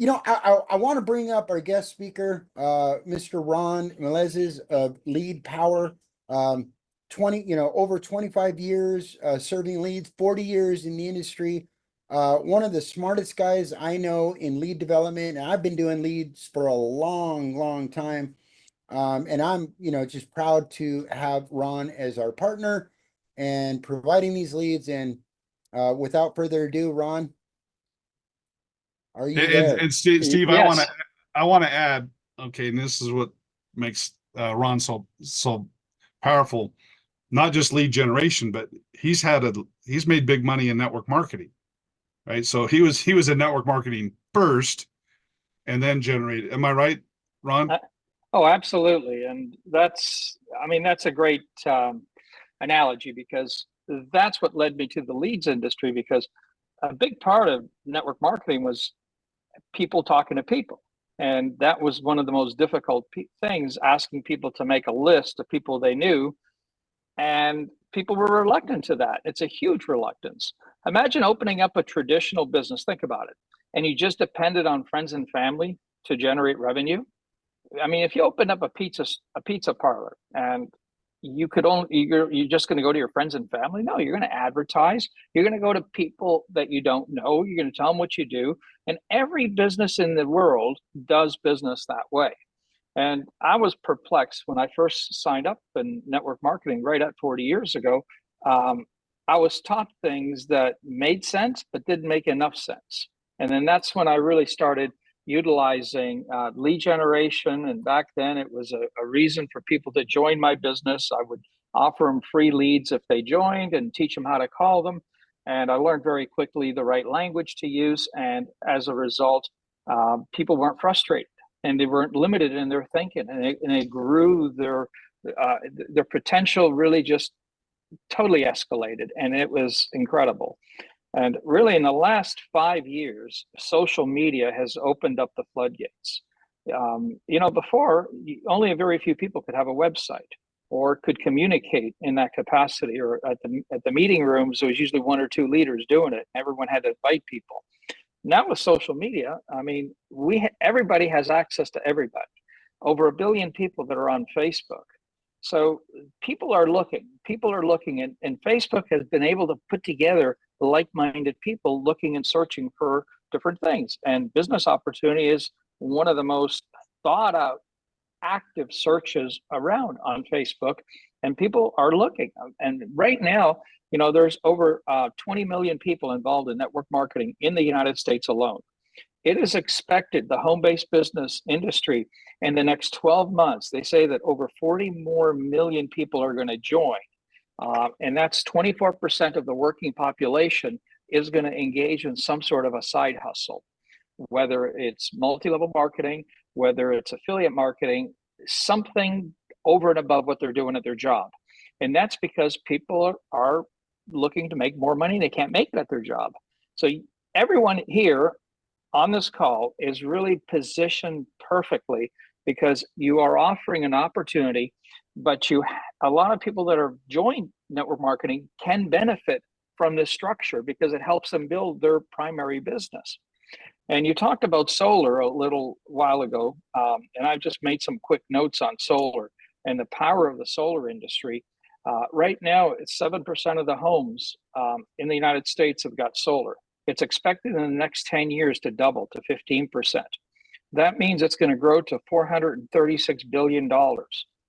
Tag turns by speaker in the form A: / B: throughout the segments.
A: I want to bring up our guest speaker, Mr. Ron Melezes of Lead Power. 20, over 25 years serving leads, 40 years in the industry. One of the smartest guys I know in lead development. And I've been doing leads for a long, long time. And I'm, just proud to have Ron as our partner and providing these leads. And without further ado, Ron, are you there?
B: And Steve,
C: Yes.
B: I want to add, okay, and this is what makes Ron so powerful. Not just lead generation, but he's made big money in network marketing, right? So he was in network marketing first, and then generated. Am I right, Ron?
C: Oh, absolutely. And that's a great analogy, because that's what led me to the leads industry, because a big part of network marketing was people talking to people. And that was one of the most difficult things, asking people to make a list of people they knew. And people were reluctant to that. It's a huge reluctance. Imagine opening up a traditional business, think about it, and you just depended on friends and family to generate revenue. I mean, if you opened up a pizza parlor and you're just going to go to your friends and family. No, you're going to advertise. You're going to go to people that you don't know. You're going to tell them what you do. And every business in the world does business that way. And I was perplexed when I first signed up in network marketing right at 40 years ago. I was taught things that made sense, but didn't make enough sense. And then that's when I really started utilizing lead generation. And back then it was a reason for people to join my business. I would offer them free leads if they joined and teach them how to call them. And I learned very quickly the right language to use. And as a result, people weren't frustrated and they weren't limited in their thinking, and it grew their potential really just totally escalated, and it was incredible. And really, in the last 5 years, social media has opened up the floodgates. Before, only a very few people could have a website or could communicate in that capacity, or at the meeting rooms, there was usually one or two leaders doing it. Everyone had to invite people. Now with social media, I mean, everybody has access to everybody. Over 1 billion people that are on Facebook. So people are looking, and Facebook has been able to put together like-minded people looking and searching for different things. And business opportunity is one of the most thought out active searches around on Facebook, and people are looking. And right now, there's over 20 million people involved in network marketing in the United States alone. It is expected the home-based business industry in the next 12 months, they say that over 40 more million people are going to join. And that's 24% of the working population is going to engage in some sort of a side hustle, whether it's multi-level marketing, whether it's affiliate marketing, something over and above what they're doing at their job. And that's because people are looking to make more money. They can't make it at their job. So everyone here on this call is really positioned perfectly, because you are offering an opportunity, but a lot of people that are joined network marketing can benefit from this structure because it helps them build their primary business. And you talked about solar a little while ago, and I've just made some quick notes on solar and the power of the solar industry. Right now, it's 7% of the homes in the United States have got solar. It's expected in the next 10 years to double to 15%. That means it's going to grow to $436 billion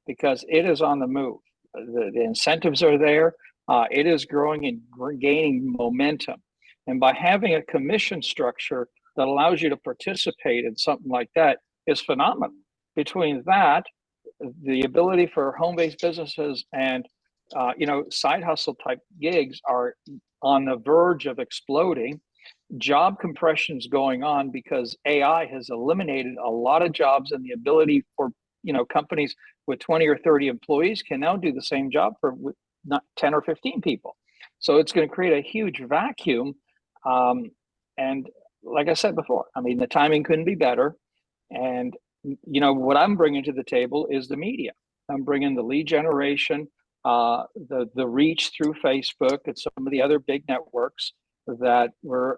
C: because it is on the move. The incentives are there. It is growing and gaining momentum. And by having a commission structure that allows you to participate in something like that is phenomenal. Between that, the ability for home-based businesses and side hustle type gigs are on the verge of exploding. Job compression is going on because AI has eliminated a lot of jobs, and the ability for companies with 20 or 30 employees can now do the same job for not 10 or 15 people. So it's going to create a huge vacuum. And like I said before, I mean, the timing couldn't be better. And what I'm bringing to the table is the media. I'm bringing the lead generation, the reach through Facebook and some of the other big networks. that we're,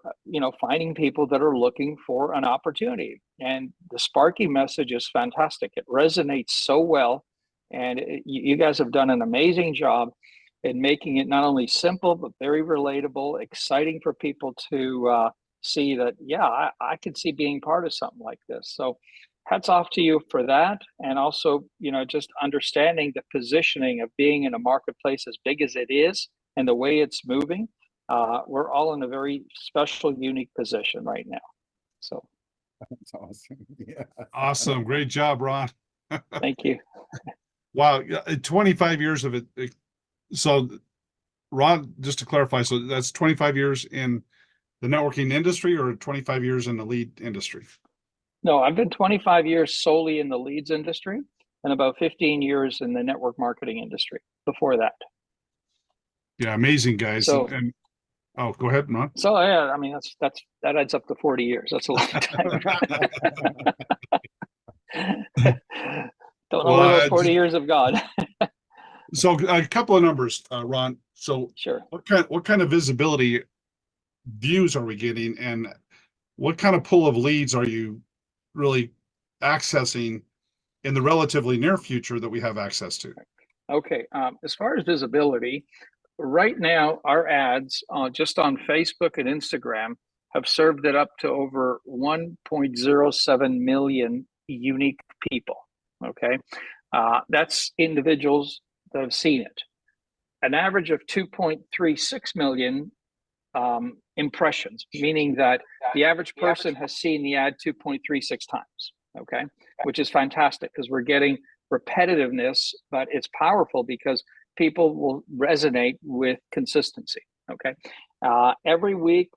C: finding people that are looking for an opportunity. And the Sparky message is fantastic. It resonates so well. And you guys have done an amazing job in making it not only simple, but very relatable, exciting for people to see that, yeah, I could see being part of something like this. So hats off to you for that. And also, just understanding the positioning of being in a marketplace as big as it is and the way it's moving. We're all in a very special, unique position right now. So
A: That's awesome. Yeah.
B: Awesome. Great job, Ron.
C: thank you.
B: Wow. 25 years of it. So Ron, just to clarify, so that's 25 years in the networking industry or 25 years in the lead industry?
C: No, I've been 25 years solely in the leads industry and about 15 years in the network marketing industry before that.
B: Yeah, amazing guys.
C: So,
B: and oh, go ahead, Ron.
C: so yeah, I mean, that adds up to 40 years. That's a long time. Don't know where those 40 years have gone.
B: So a couple of numbers, Ron. So
C: Sure.
B: what kind of visibility views are we getting, and what kind of pool of leads are you really accessing in the relatively near future that we have access to?
C: Okay. As far as visibility, right now, our ads just on Facebook and Instagram have served it up to over 1.07 million unique people. Okay. That's individuals that have seen it. An average of 2.36 million impressions, meaning that the average person has seen the ad 2.36 times. Okay. Which is fantastic because we're getting repetitiveness, but it's powerful because people will resonate with consistency. Okay. Every week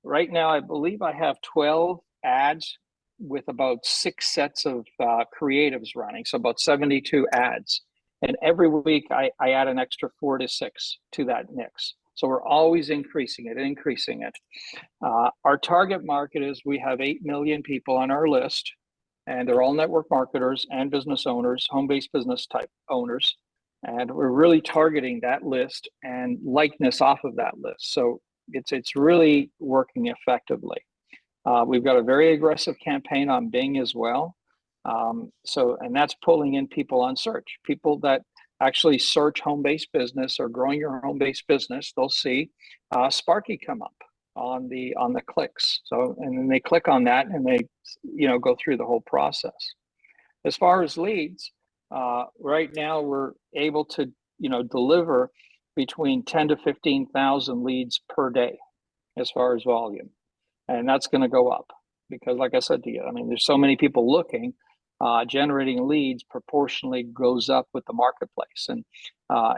C: right now, I believe I have 12 ads with about 6 sets of creatives running. So about 72 ads. And every week I add an extra 4 to 6 to that mix. So we're always increasing it. Our target market is we have 8 million people on our list, and they're all network marketers and business owners, home-based business type owners. And we're really targeting that list and likeness off of that list. So it's really working effectively. We've got a very aggressive campaign on Bing as well. And that's pulling in people on search, people that actually search home-based business or growing your home-based business. They'll see Sparky come up on the clicks. So, and then they click on that and they, go through the whole process. As far as leads, right now we're able to, deliver between 10 to 15,000 leads per day as far as volume. And that's going to go up because, like I said to you, I mean, there's so many people looking, generating leads proportionally goes up with the marketplace. And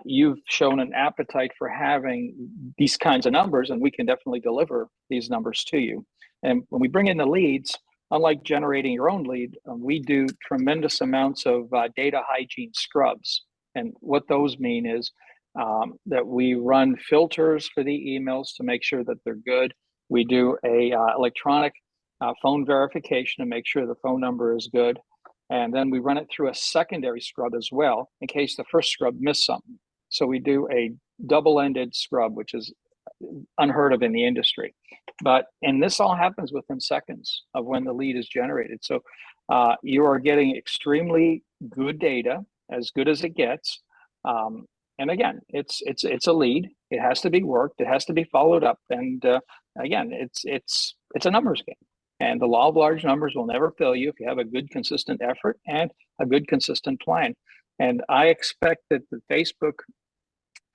C: you've shown an appetite for having these kinds of numbers, and we can definitely deliver these numbers to you. And when we bring in the leads, unlike generating your own lead, we do tremendous amounts of data hygiene scrubs. And what those mean is that we run filters for the emails to make sure that they're good. We do a electronic phone verification to make sure the phone number is good. And then we run it through a secondary scrub as well in case the first scrub missed something. So we do a double-ended scrub, which is unheard of in the industry. And this all happens within seconds of when the lead is generated. So you are getting extremely good data, as good as it gets. And again, it's a lead. It has to be worked. It has to be followed up. And again, it's a numbers game. And the law of large numbers will never fail you if you have a good, consistent effort and a good, consistent plan. And I expect that the Facebook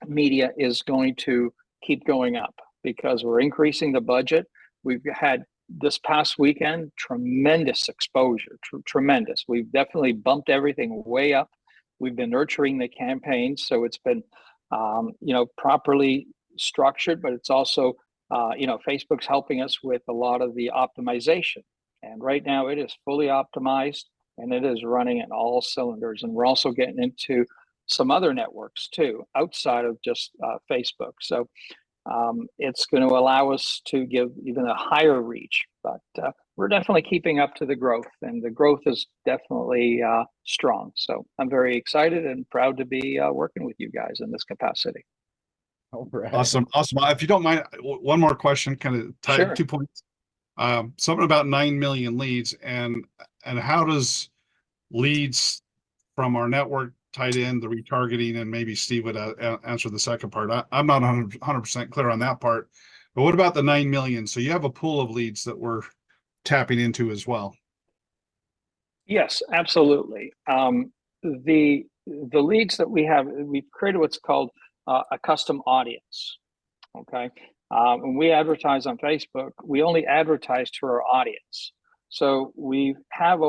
C: media is going to keep going up because we're increasing the budget. We've had this past weekend tremendous exposure, tremendous. We've definitely bumped everything way up. We've been nurturing the campaign, so it's been properly structured, but it's also Facebook's helping us with a lot of the optimization. And right now it is fully optimized and it is running in all cylinders. And we're also getting into some other networks too, outside of just Facebook. So it's going to allow us to give even a higher reach, but we're definitely keeping up to the growth, and the growth is definitely strong. So I'm very excited and proud to be working with you guys in this capacity.
A: All right.
B: Awesome. Awesome. If you don't mind, one more question, kind of tied
C: Sure.
B: 2 points. Something about 9 million leads and how does leads from our network tied in the retargeting, and maybe Steve would answer the second part. I'm not 100% clear on that part, but what about the 9 million? So you have a pool of leads that we're tapping into as well.
C: Yes, absolutely. The leads that we have, we've created what's called a custom audience. Okay. When we advertise on Facebook, we only advertise to our audience. So we have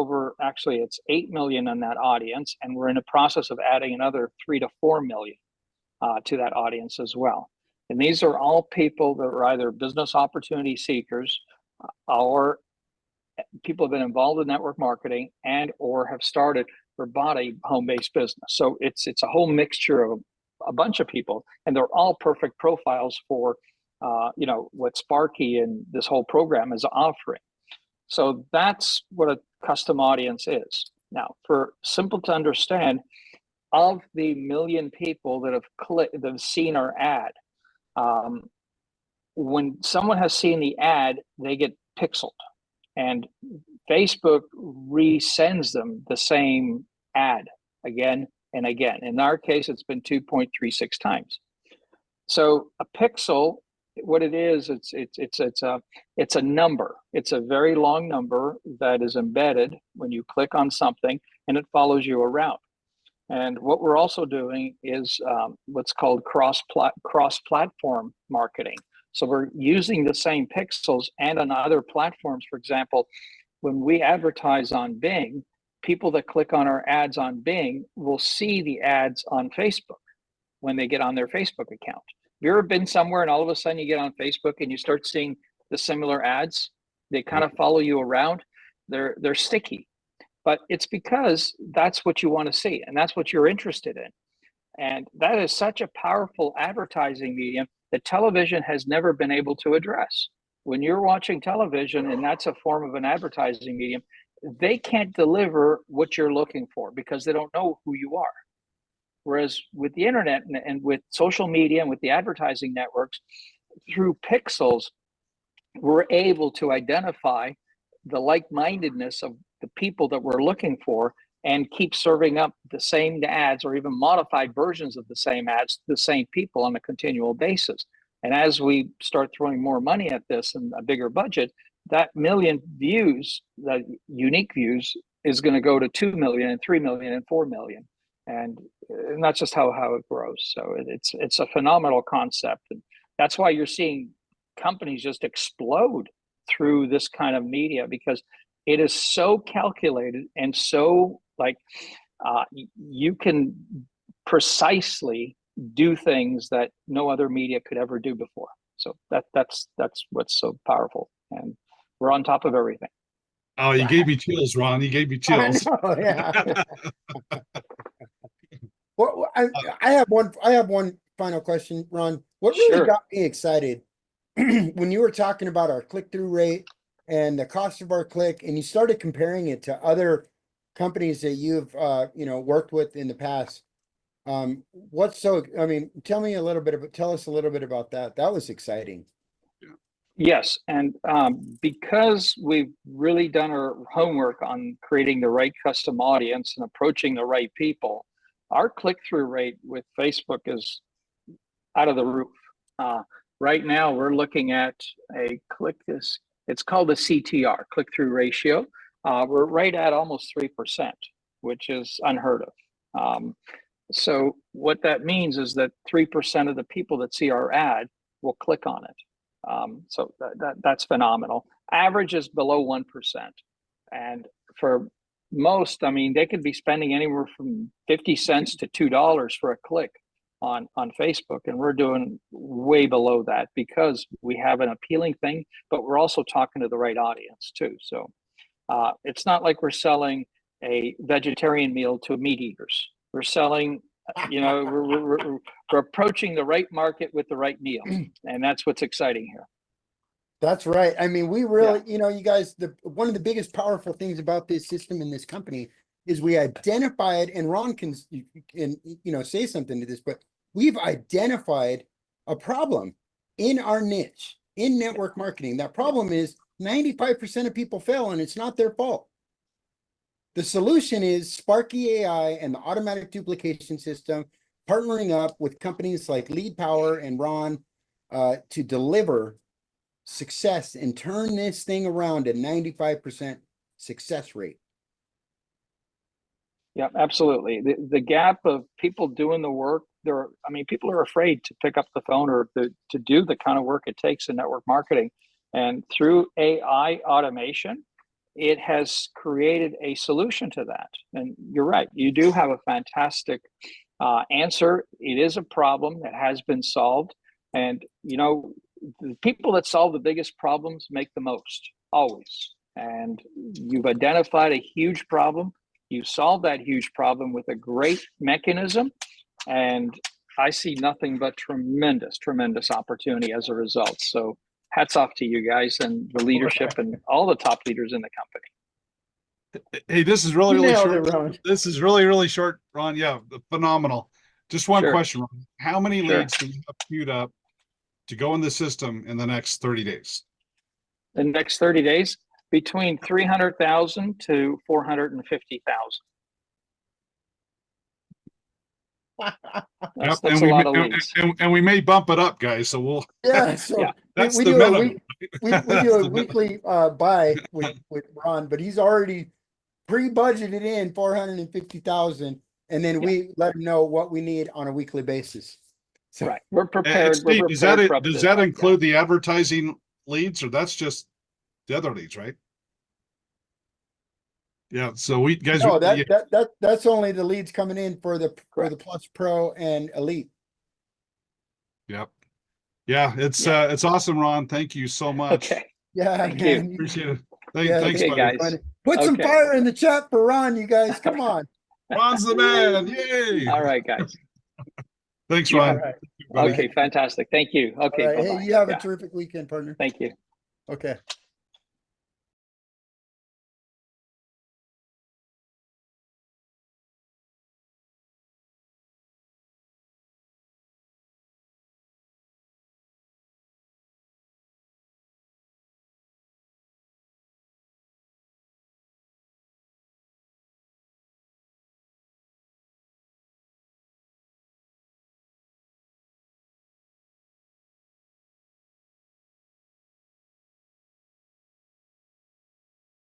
C: actually it's 8 million on that audience, and we're in the process of adding another 3 to 4 million to that audience as well. And these are all people that are either business opportunity seekers or people have been involved in network marketing and or have started or bought a home-based business. So it's a whole mixture of a bunch of people, and they're all perfect profiles for what Sparky and this whole program is offering. So that's what a custom audience is. Now, for simple to understand, of the million people that have seen our ad, when someone has seen the ad, they get pixeled, and Facebook resends them the same ad again and again. In our case, it's been 2.36 times. So a pixel, what it is, it's a number. It's a very long number that is embedded when you click on something, and it follows you around. And what we're also doing is what's called cross-platform marketing. So we're using the same pixels and on other platforms. For example, when we advertise on Bing, people that click on our ads on Bing will see the ads on Facebook when they get on their Facebook account. Have you ever been somewhere and all of a sudden you get on Facebook and you start seeing the similar ads? They kind of follow you around. They're sticky, but it's because that's what you want to see and that's what you're interested in. And that is such a powerful advertising medium that television has never been able to address. When you're watching television, and that's a form of an advertising medium, they can't deliver what you're looking for because they don't know who you are. Whereas with the internet and with social media and with the advertising networks, through pixels, we're able to identify the like-mindedness of the people that we're looking for and keep serving up the same ads or even modified versions of the same ads to the same people on a continual basis. And as we start throwing more money at this and a bigger budget, that million views, that unique views, is going to go to 2 million and 3 million and 4 million. And that's just how it grows. So it's a phenomenal concept. And that's why you're seeing companies just explode through this kind of media, because it is so calculated and so you can precisely do things that no other media could ever do before. So that's what's so powerful, and we're on top of everything.
B: Oh, you gave me chills, Ron. You gave me chills.
A: I know, yeah. Well, I have one final question, Ron. What really
C: Sure.
A: got me excited when you were talking about our click-through rate and the cost of our click, and you started comparing it to other companies that you've worked with in the past. I mean, tell us a little bit about that. That was exciting.
C: Yes, and because we've really done our homework on creating the right custom audience and approaching the right people, our click-through rate with Facebook is out of the roof. Right now, we're looking at it's called a CTR, click-through ratio. We're right at almost 3%, which is unheard of. So what that means is that 3% of the people that see our ad will click on it. So that's phenomenal. Average is below 1%. And for most, I mean, they could be spending anywhere from 50 cents to $2 for a click on Facebook. And we're doing way below that because we have an appealing thing, but we're also talking to the right audience too. So it's not like we're selling a vegetarian meal to meat eaters. We're selling, we're approaching the right market with the right meal. And that's what's exciting here.
A: That's right. I mean, we really, you guys, one of the biggest powerful things about this system in this company is we identified, and Ron can say something to this, but we've identified a problem in our niche in network marketing. That problem is 95% of people fail and it's not their fault. The solution is Sparky AI and the automatic duplication system, partnering up with companies like Lead Power and Ron to deliver success and turn this thing around at 95% success rate.
C: Yeah, absolutely. The gap of people doing the work, people are afraid to pick up the phone or to do the kind of work it takes in network marketing. And through AI automation, it has created a solution to that. And you're right, you do have a fantastic answer. It is a problem that has been solved. And, the people that solve the biggest problems make the most, always. And you've identified a huge problem. You solve that huge problem with a great mechanism. And I see nothing but tremendous, tremendous opportunity as a result. So hats off to you guys and the leadership and all the top leaders in the company.
B: Hey, this is really, really short.
A: Ron.
B: This is really, really short, Ron. Yeah, phenomenal. Just one question, Ron. How many leads do we have queued up to go in the system in the next 30 days?
C: The next 30 days, between 300,000 to 450,000. That's a lot of leads.
B: And we may bump it up, guys. So we'll.
A: Yeah, so
B: that's
A: we
B: the
A: do
B: minimum.
A: we do a weekly buy with Ron, but he's already pre-budgeted in 450,000, and then we let him know what we need on a weekly basis. So,
C: right, we're prepared.
B: Steve, does that include the advertising leads, or that's just the other leads, right? Yeah. So we guys.
A: No, that's only the leads coming in for the Plus Pro and Elite.
B: Yep. Yeah, it's awesome, Ron. Thank you so much.
C: Okay.
A: Yeah,
C: Thank you.
B: Appreciate it. Thanks, buddy.
C: guys.
A: Put some fire in the chat for Ron, you guys. Come on.
B: Ron's the man. Yay.
C: All right, guys.
B: Thanks, Ron.
C: Okay, fantastic. Thank you. Okay.
A: Hey, you have a terrific weekend, partner.
C: Thank you.
A: Okay.